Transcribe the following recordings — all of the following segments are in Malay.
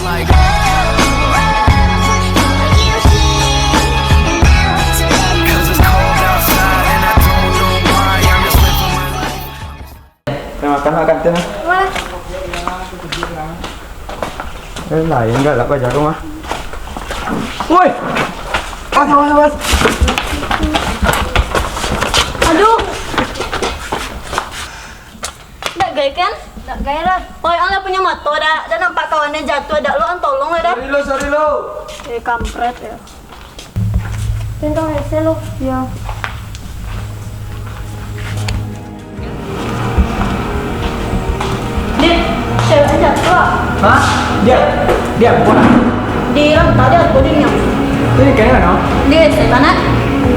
like. Makan tu nah. Mana? Lain enggak lah baca rumah. Woi. Awas. Aduh. Tak gaya kan? Tak gaya lah. Oi, anda punya motor dah. Dah nampak kawannya jatuh dah. Lu an tolong lah dah. Sorry lo. Kampret ya. Tentang hese lo. Ya. Dik, cewek jatuh lah. Hah? Dia apa? Di lantai dia aku dinya. Ini kayaknya no. Di sana.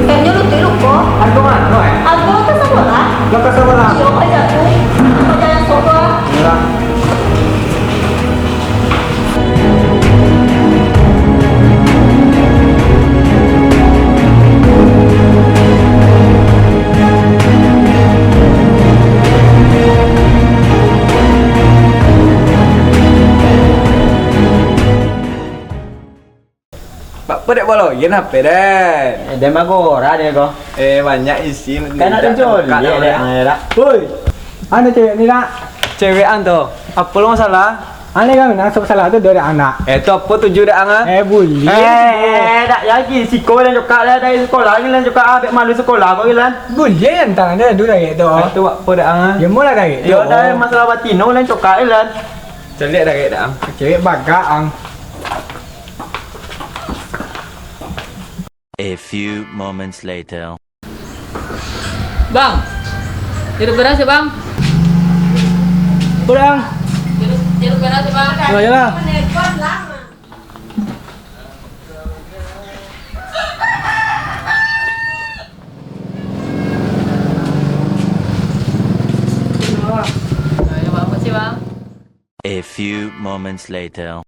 Kayaknya lu tiru kok. Aku mana eh? Aku ke sekolah. Lo ke sekolah. Yo, jatuh. Kau jangan sokong. Mira. Pedek bolo, yen HP deh. Dia mah gora dia kok. Banyak isi. Kan ada jual dia ada. Woi. Anda cewek ni nak? Cewekan tu. Apa lo masalah? Ane kan nak salah tu dari anak. Tu apa tuju dah anga? Boleh. Tak lagi siko dan juga lah dari sekolah ni lan juga abek malu sekolah kau lan. Boleh entar anda dulu dah tu. Tu apa dah anga? Ya mula dah. Dia ada masalah batino lan juga lan. Celik dah dah. Cewek bagak ang. A few moments later. Bang, jeruk beras ya bang? Kurang. Jeruk beras ya bang? Yalah. Ya bang, makasih bang. A few moments later.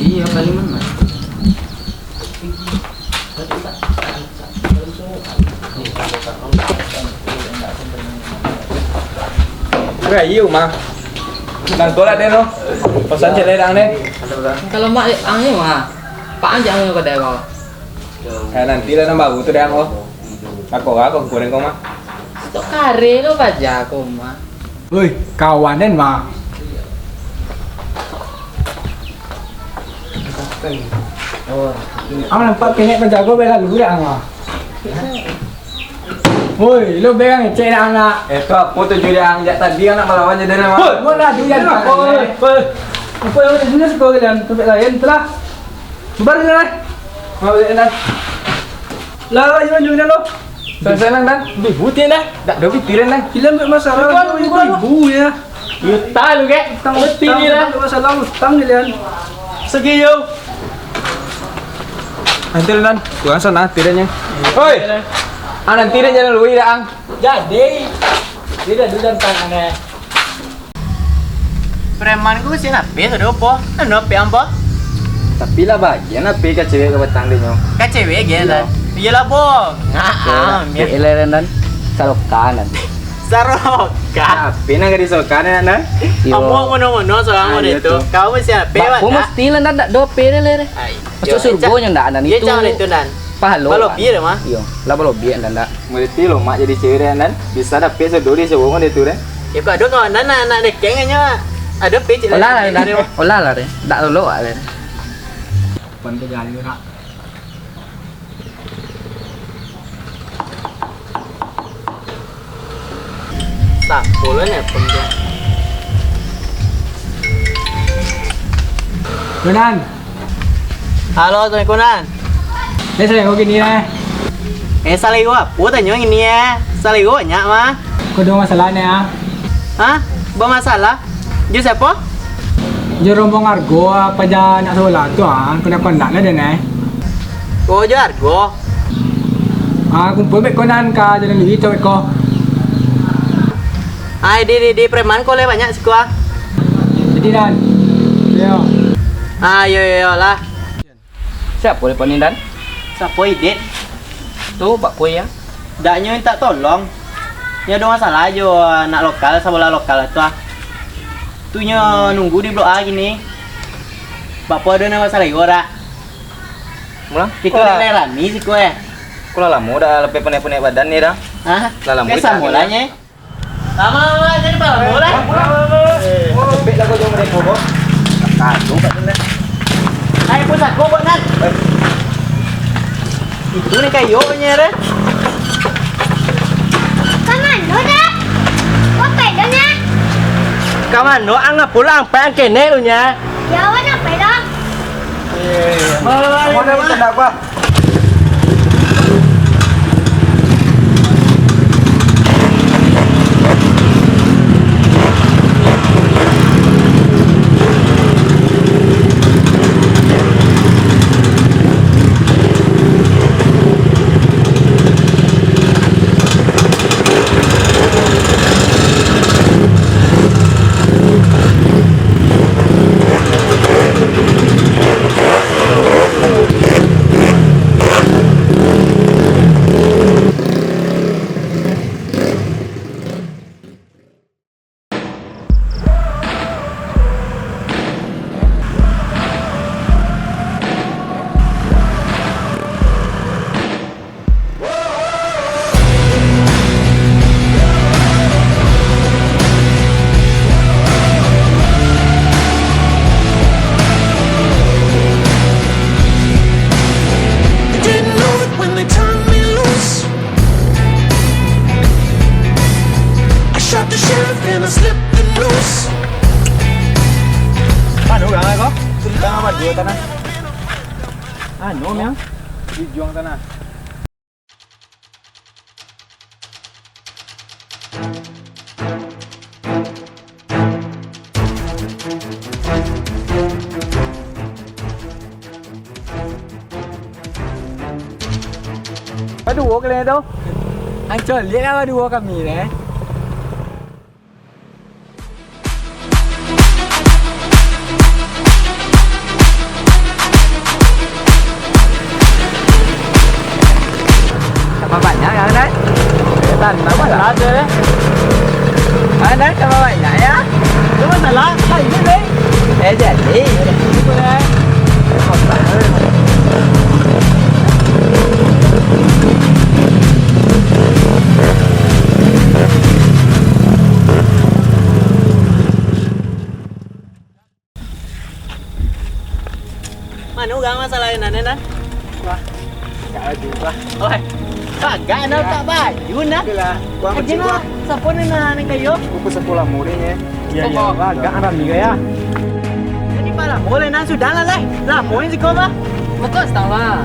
Iya paling mana? Cái yêu mà. Đang tối lại đây không? Có sẵn trên đây đang đây. Kalau mak angin mah, pak jangan ke daerah. Nanti lah nambah butuh deh kok. Aku goreng kok mah. Stok kare lo baca aku mah. Woi, kawanan mah. Ang nampak kene penjago bela dulu dah ang. Woi, lo begang cek dah anak. Tu apa tuju dia ang tadi anak melawan jadi nama. Woi, mana dia nak? Apa yang ada dunia sekolah kalian? Tempat lain telah. Bubar ni. Mau beli dan. Lah, jangan jual lo. Selesai dan. Bibutin dah. Tak ada pikiran dah. Film masalah ibu ya. Utang lu ke? Utang beti ni lah. Masalah utang kalian. Segi yo. Nanti lan, tuan sana tidaknya. Oi. Nanti dia jangan lupa dah ang. Jadi, tidak duduk tangannya. Preman ku sih nape tu apa? Nape apa? Tapi lah bagian apa ke cewek ke batang dia nyo. Ka cewek ge lan. Iyalah bo. Eleran dan salokanan. Saroka. Apa nak di salokanan dan? Amo mono soang itu. Kau mesti nape Aku wa? mesti lah tak dope le. Masuk surga yang tak ada Dia itu. jangan itu dan. Pahalo. Kalau biar mah. Iya, lah kalau biar dan tak. Mesti lo mak jadi cewek dan bisa dapat seduri sewong dia tu dan. Ya kau ada kawan anak dekengnya. Ada peci Olah lah deh. Tak lolo le. Pantai jalan nak. Tak boleh ni pun dia. Kunan, Halo tuan Kunan. ni saya kau gini lah. Salah gua. Gua tanya ini ya. Salah gua nyak mah. Kau ada masalah ni ah. Hah? Bermasalah? Jus apa? Dia rombong argo apa jangan nak sekolah tu ah. Kau nak kondak lah dia ni. Gua jar gua. Kumpul baik konan ka jalan lagi cewek kau. Ai di preman kau le banyak sih gua. Jadi dan. Yo. Yo lah. Siapa lepas ni dan? Siapa idet? Tu Pak Puy ya. Daknya minta tolong. Ya ada masalah jo nak lokal sama bola lokal tu ah. Tu nya nunggu di blok A gini. Bapak ada nama masalah ora. Mulang? Kita nak rami sih kowe. Kau lama dah lebih penek-penek badan ni dah. Hah? Lah, lama Kayak samulanya. Lama jadi balap bola. Cepet lah kau jom mereka kau. Kacau kat sana. Ayo pusat kau buat nak. Itu ni kayunya re. Kamano dah? Apa dah? Kaman no ang pulang pang kene lu nya. Ya, apa dah? Mana ni tak apa. Dua tanah. Anu yang Dijuang tanah. Dua kali tu. Hancur lihat lah dua kami ni. Tambah banyak kan Anda? Tambah banyak Ada deh. Anda tambah banyak ya? Tu masalah. Hai ni deh. Jadi Itu deh. Mana orang masalah yang nana nan? tak ada lah. Oi. Kagak nak tak baju nak. Itulah. Gua Aje nak. Siapa ni nak ni kayu? Buku sekolah muridnya. Ya ya. Agak aram ni ya. Ini malah boleh nak sudah lah leh. Lah mau ni kau bah. Betul tahu lah.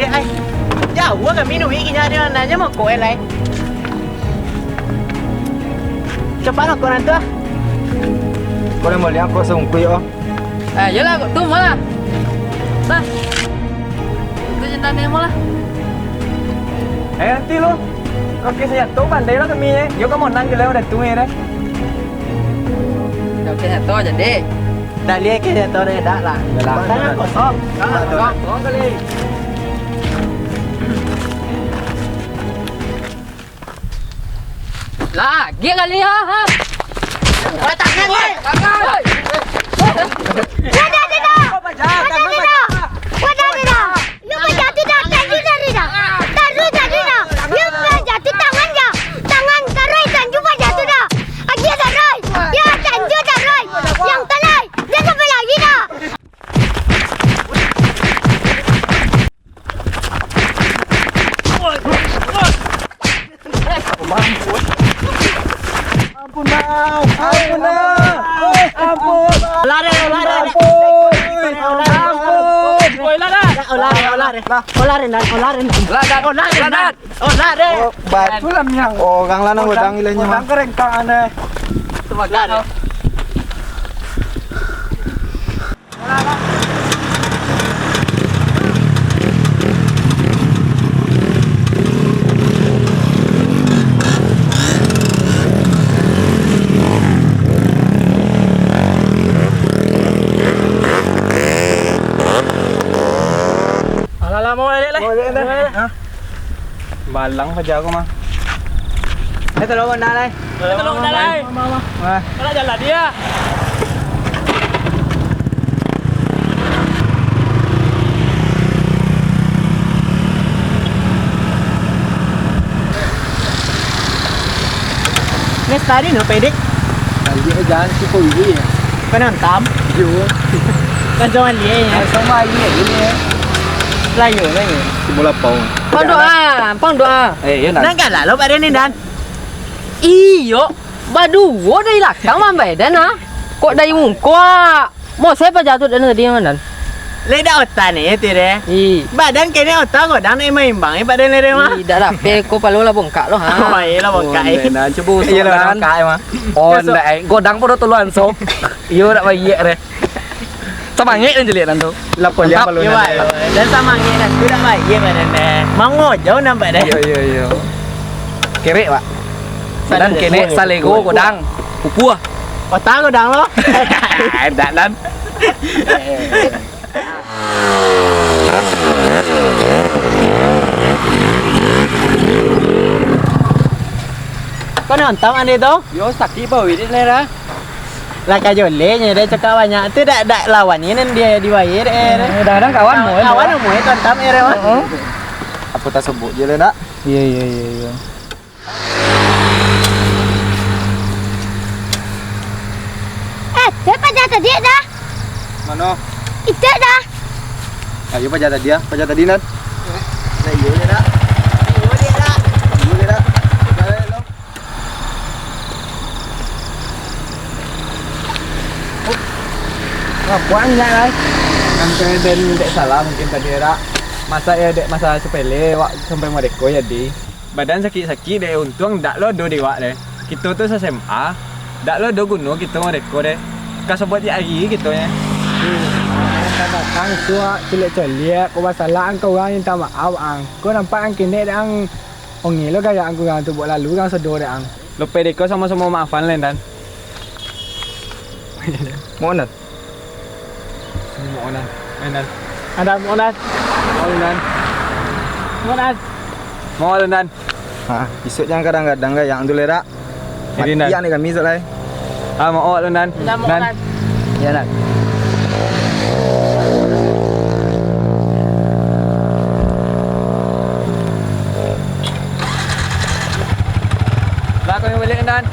Dia ai. Ya, gua kan minum iki nyari nanya mau koe lai. Cepat nak koran tu. Kau nak lihat kau sungguh ya. Yelah, tu malah. Dah. Itu cinta ni malah. Nanti lo. Okey saya tu pandai lah kami ni. Yo kamu nang gila udah tuh ya. Okey, satu aja deh. Dah lihat ke dia tahu dah lah. Tangan kosong. Kosong kali. Lagi kali ya. Tangan ni. Tangan. Wadah dah. Wadah dah. Lu jatuh dah. Tadi dah. Taruh tadi dah. Lu jatuh tangan dah. Tangan taruh tanju jatuh dah. Lagi taruh. Ya tanju taruh. Yang taruh. Dia sampai lagi dah. Ampun bang. Ampun bang. Ampun. Lari. Batu lah miang. Oh, gang lanang udang ilahnya mah. Keren kang ane. Lari. Malang saja aku mah. tolong benda lai. Tolong dah lai. Mana jalan dia? Ni tadi no pedik. Dia jalan si Poi ya. Kau tam. Yo. Kan cuma dia ya. Sama ini. Layu. Simula pau. Pang doa. Ya nak. Dan kan lah lo pada ni dan. Iyo, berdua dari belakang mambai dan ah. Kok dari muka? Mau saya jatuh dan tadi yang mana? Leda otak ni tu deh. Badan kena otak kau dan emang imbang. Badan ni mah. Tidak lah, ko palu lah bongkak lo ha. Oh iya lah bongkai. Nah, coba Iya lah usulan. bongkai mah. Oh, ndak. Godang pun tuluan so. Yo nak bayi re. Semangat dan jeliat nanti. Lapor dia palu. Dan sama ni dan tu dah baik badan deh. Mango jauh nampak deh. Yo. Kerek pak. Dan kene salego godang. Pupua. Otak kau dah lo. Dan. Kau nonton ane tu? Yo sakit apa wit ni lah. Lah kajole nya dia cakap banyak. Tu dak lawan ni dia diwai Kadang-kadang kawan mu. Kawan mu tonton ere mah. Apa tak sebut je lah nak? Iya. Dia pada tadi dah. Mana? Itu dah. Ayo pajak tadi nan. Nah, iya dia dak. Puan nak lah. Kan kena dan dek salah mungkin tadi rak. Masa ya dek masa sepele wak sampai mereka ya di. Badan sakit-sakit dek untung dak lo do dewa deh. Kita tu SMA, dak lo do gunung kita mereka deh. Kas buat dia lagi gitu ya. Kadang-kadang tua celik-celik kau masalah kau orang yang tak maaf ang. Kau nampak ang kene ang ongi lo gaya ang kurang tu buat lalu ang sedor deh ang. Lo pede kau sama-sama maafan lain dan. Mau nak? Mo'onan. Ayun. Andan, mo'onan. Mo'onan. Ha, isut jangan kadang-kadang kan yang tu lera. Jadi nan. Yang ni kami isut lai. Mau lo nan. Ya nak. Lah kau yang balik nan.